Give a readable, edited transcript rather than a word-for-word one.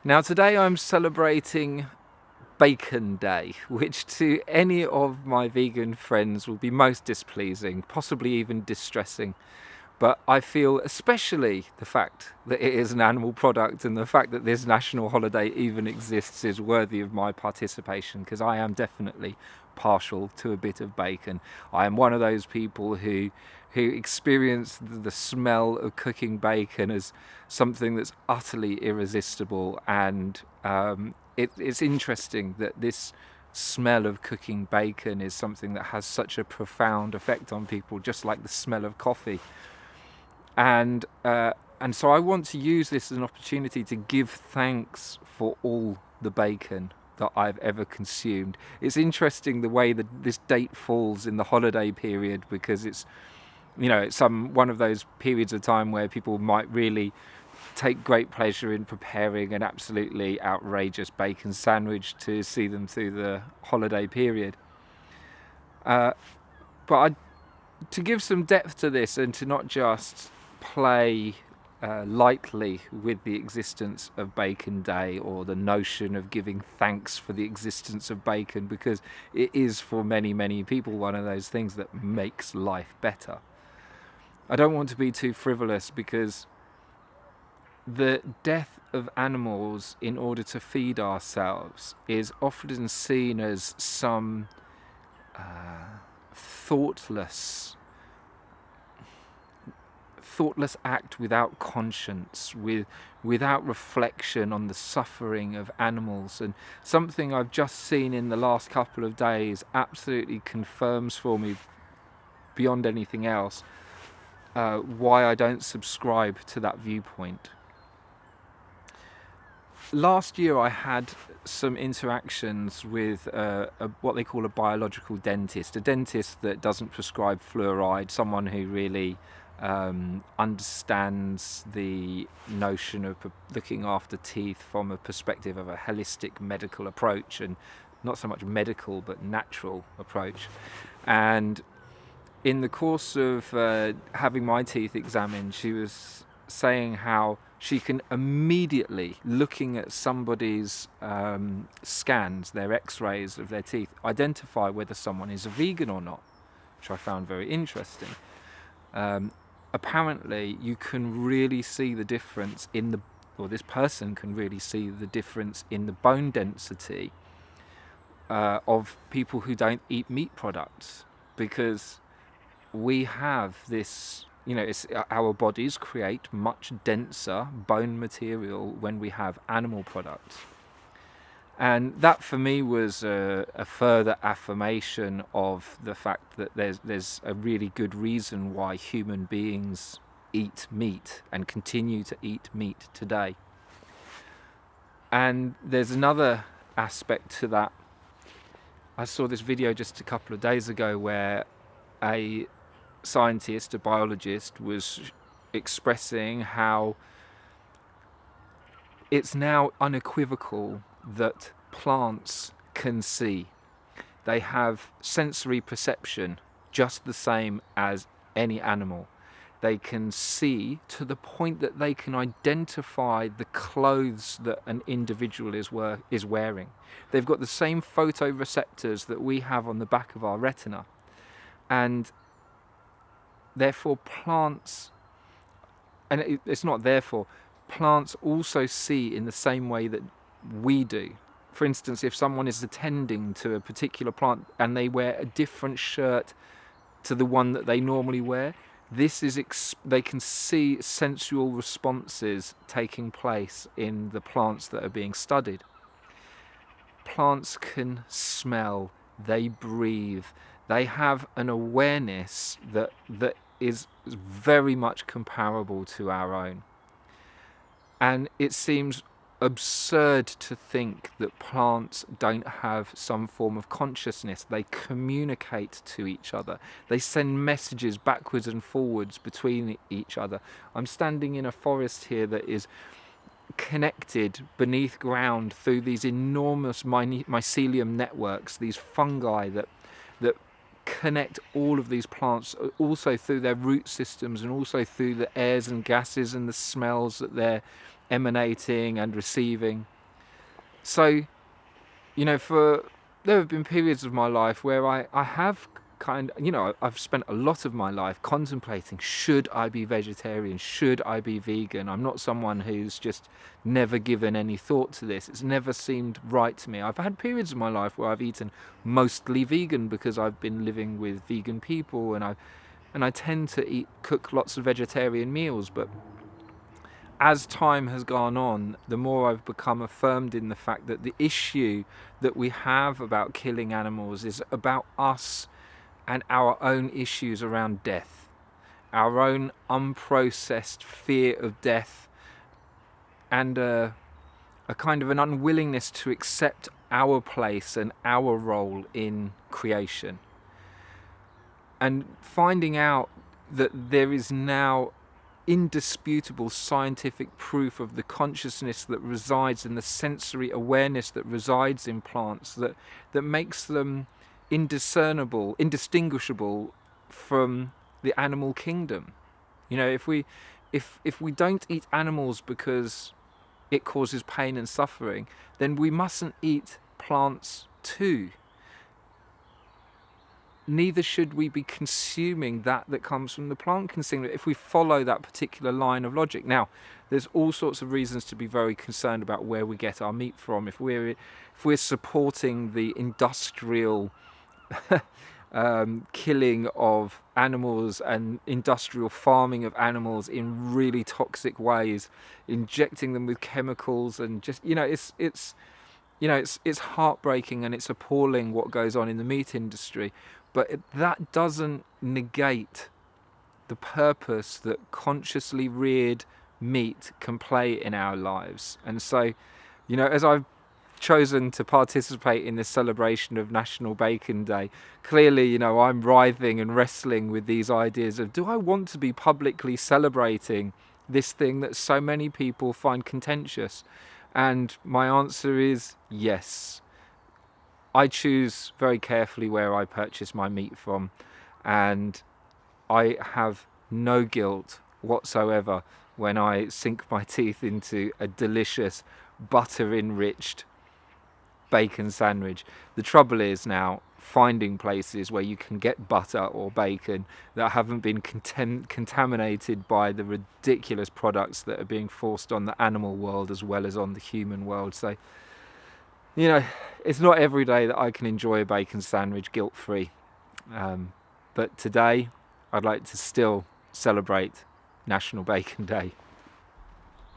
Now today I'm celebrating Bacon Day, which to any of my vegan friends will be most displeasing, possibly even distressing. But I feel especially the fact that it is an animal product and the fact that this national holiday even exists is worthy of my participation, because I am definitely partial to a bit of bacon. I am one of those people who experience the smell of cooking bacon as something that's utterly irresistible, and it's interesting that this smell of cooking bacon is something that has such a profound effect on people, just like the smell of coffee. And so I want to use this as an opportunity to give thanks for all the bacon that I've ever consumed. It's interesting the way that this date falls in the holiday period, because it's it's one of those periods of time where people might really take great pleasure in preparing an absolutely outrageous bacon sandwich to see them through the holiday period. Uh, but to give some depth to this and to not just play lightly with the existence of Bacon Day or the notion of giving thanks for the existence of bacon, because it is for many, many people one of those things that makes life better. I don't want to be too frivolous, because the death of animals in order to feed ourselves is often seen as some thoughtless act without conscience, without reflection on the suffering of animals. And something I've just seen in the last couple of days absolutely confirms for me, beyond anything else, why I don't subscribe to that viewpoint. Last year I had some interactions with what they call a biological dentist, a dentist that doesn't prescribe fluoride, someone who really understands the notion of looking after teeth from a perspective of a holistic medical approach, and not so much medical but natural approach. And in the course of having my teeth examined, she was saying how she can immediately, looking at somebody's scans, their x-rays of their teeth, identify whether someone is a vegan or not, which I found very interesting. Apparently you can really see the difference or this person can really see the difference in the bone density of people who don't eat meat products, because we have this, our bodies create much denser bone material when we have animal products. And that for me was a further affirmation of the fact that there's a really good reason why human beings eat meat and continue to eat meat today. And there's another aspect to that. I saw this video just a couple of days ago where a scientist, a biologist, was expressing how it's now unequivocal that plants can see. They have sensory perception just the same as any animal. They can see to the point that they can identify the clothes that an individual is wearing. They've got the same photoreceptors that we have on the back of our retina. And therefore plants, and it's not therefore, plants also see in the same way that we do. For instance, if someone is attending to a particular plant and they wear a different shirt to the one that they normally wear, they can see sensual responses taking place in the plants that are being studied. Plants can smell, they breathe, they have an awareness that is very much comparable to our own. And it seems absurd to think that plants don't have some form of consciousness. They communicate to each other. They send messages backwards and forwards between each other. I'm standing in a forest here that is connected beneath ground through these enormous mycelium networks, these fungi that connect all of these plants, also through their root systems and also through the airs and gases and the smells that they're emanating and receiving. So, there have been periods of my life where I have I've spent a lot of my life contemplating, should I be vegetarian? Should I be vegan? I'm not someone who's just never given any thought to this. It's never seemed right to me. I've had periods of my life where I've eaten mostly vegan because I've been living with vegan people, and I tend to cook lots of vegetarian meals, but as time has gone on, the more I've become affirmed in the fact that the issue that we have about killing animals is about us and our own issues around death, our own unprocessed fear of death, and a kind of an unwillingness to accept our place and our role in creation. And finding out that there is now indisputable scientific proof of the consciousness that resides in the sensory awareness that resides in plants, that makes them indistinguishable from the animal kingdom. If we don't eat animals because it causes pain and suffering, then we mustn't eat plants too. Neither should we be consuming that comes from the plant kingdom if we follow that particular line of logic. Now, there's all sorts of reasons to be very concerned about where we get our meat from. If we're supporting the industrial killing of animals and industrial farming of animals in really toxic ways, injecting them with chemicals, and just it's heartbreaking and it's appalling what goes on in the meat industry. But that doesn't negate the purpose that consciously reared meat can play in our lives. And so, as I've chosen to participate in this celebration of National Bacon Day, clearly, I'm writhing and wrestling with these ideas of, do I want to be publicly celebrating this thing that so many people find contentious? And my answer is yes. I choose very carefully where I purchase my meat from, and I have no guilt whatsoever when I sink my teeth into a delicious butter-enriched bacon sandwich. The trouble is now finding places where you can get butter or bacon that haven't been contaminated by the ridiculous products that are being forced on the animal world as well as on the human world. So, it's not every day that I can enjoy a bacon sandwich guilt-free. But today, I'd like to still celebrate National Bacon Day.